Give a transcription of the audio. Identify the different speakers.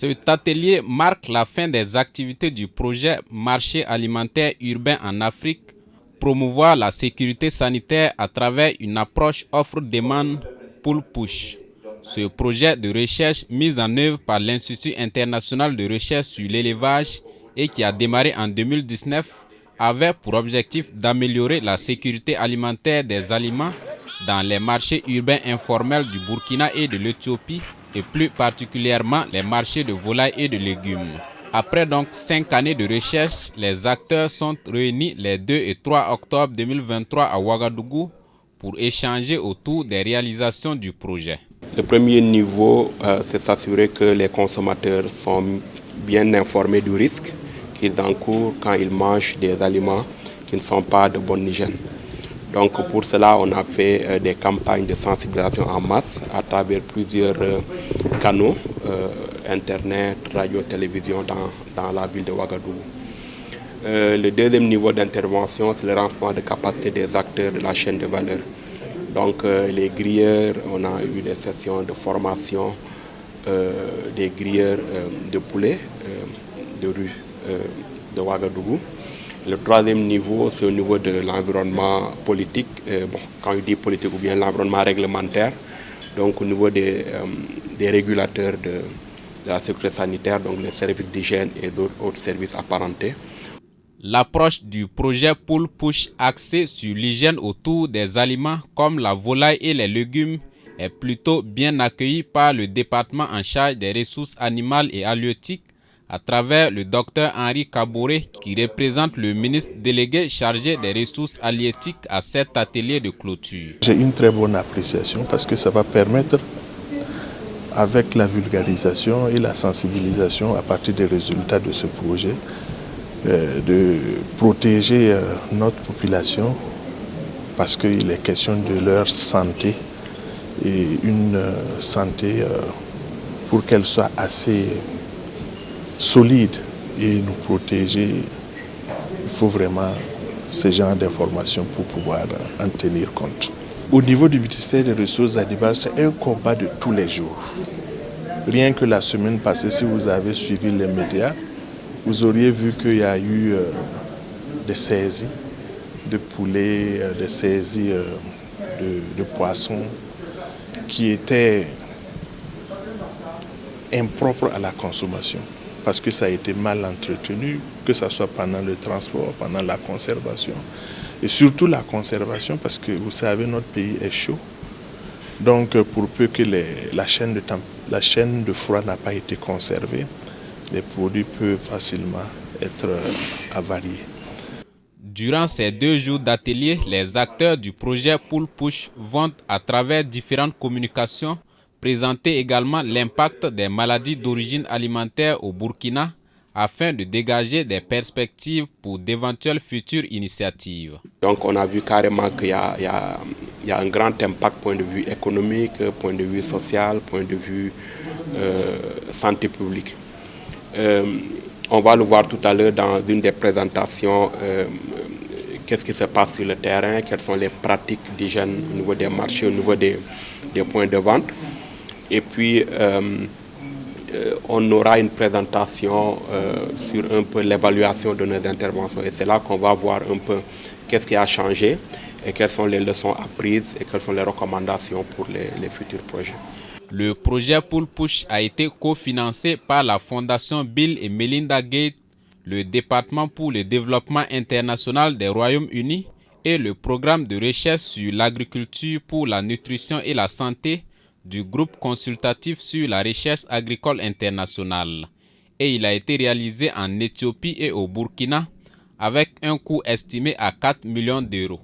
Speaker 1: Cet atelier marque la fin des activités du projet Marché alimentaire urbain en Afrique, promouvoir la sécurité sanitaire à travers une approche offre-demande pull-push. Ce projet de recherche mis en œuvre par l'Institut international de recherche sur l'élevage et qui a démarré en 2019 avait pour objectif d'améliorer la sécurité alimentaire des aliments dans les marchés urbains informels du Burkina et de l'Éthiopie et plus particulièrement les marchés de volailles et de légumes. Après donc 5 années de recherche, les acteurs sont réunis les 2 et 3 octobre 2023 à Ouagadougou pour échanger autour des réalisations du projet.
Speaker 2: Le premier niveau, c'est s'assurer que les consommateurs sont bien informés du risque qu'ils encourent quand ils mangent des aliments qui ne sont pas de bonne hygiène. Donc pour cela, on a fait des campagnes de sensibilisation en masse à travers plusieurs canaux, Internet, radio, télévision dans la ville de Ouagadougou. Le deuxième niveau d'intervention, c'est le renforcement de capacité des acteurs de la chaîne de valeur. Donc les grilleurs, on a eu des sessions de formation des grilleurs de poulet de rue de Ouagadougou. Le troisième niveau, c'est au niveau de l'environnement politique, quand je dis politique ou bien l'environnement réglementaire, donc au niveau des régulateurs de la sécurité sanitaire, donc les services d'hygiène et d'autres services apparentés.
Speaker 1: L'approche du projet pull-push axé sur l'hygiène autour des aliments comme la volaille et les légumes est plutôt bien accueillie par le département en charge des ressources animales et halieutiques à travers le docteur Henri Kaboré qui représente le ministre délégué chargé des ressources halieutiques à cet atelier de clôture.
Speaker 3: J'ai une très bonne appréciation parce que ça va permettre, avec la vulgarisation et la sensibilisation à partir des résultats de ce projet, de protéger notre population parce qu'il est question de leur santé et une santé pour qu'elle soit assez solide et nous protéger. Il faut vraiment ce genre d'informations pour pouvoir en tenir compte. Au niveau du ministère des Ressources animales, c'est un combat de tous les jours. Rien que la semaine passée, si vous avez suivi les médias, vous auriez vu qu'il y a eu des saisies de poulets, des saisies de poissons qui étaient impropres à la consommation parce que ça a été mal entretenu, que ce soit pendant le transport, pendant la conservation. Et surtout la conservation parce que vous savez, notre pays est chaud. Donc pour peu que la chaîne de froid n'a pas été conservée, les produits peuvent facilement être avariés.
Speaker 1: Durant ces 2 jours d'atelier, les acteurs du projet pull-push vont, à travers différentes communications, présenter également l'impact des maladies d'origine alimentaire au Burkina afin de dégager des perspectives pour d'éventuelles futures initiatives.
Speaker 2: Donc on a vu carrément qu'il y a un grand impact point de vue économique, point de vue social, point de vue santé publique. On va le voir tout à l'heure dans une des présentations, qu'est-ce qui se passe sur le terrain, quelles sont les pratiques d'hygiène au niveau des marchés, au niveau des points de vente. Et puis, on aura une présentation sur un peu l'évaluation de nos interventions. Et c'est là qu'on va voir un peu qu'est-ce qui a changé et quelles sont les leçons apprises et quelles sont les recommandations pour les futurs projets.
Speaker 1: Le projet pull-push a été cofinancé par la Fondation Bill et Melinda Gates, le département pour le développement international des Royaumes-Unis et le programme de recherche sur l'agriculture pour la nutrition et la santé du groupe consultatif sur la recherche agricole internationale. Et il a été réalisé en Éthiopie et au Burkina avec un coût estimé à 4 millions d'euros.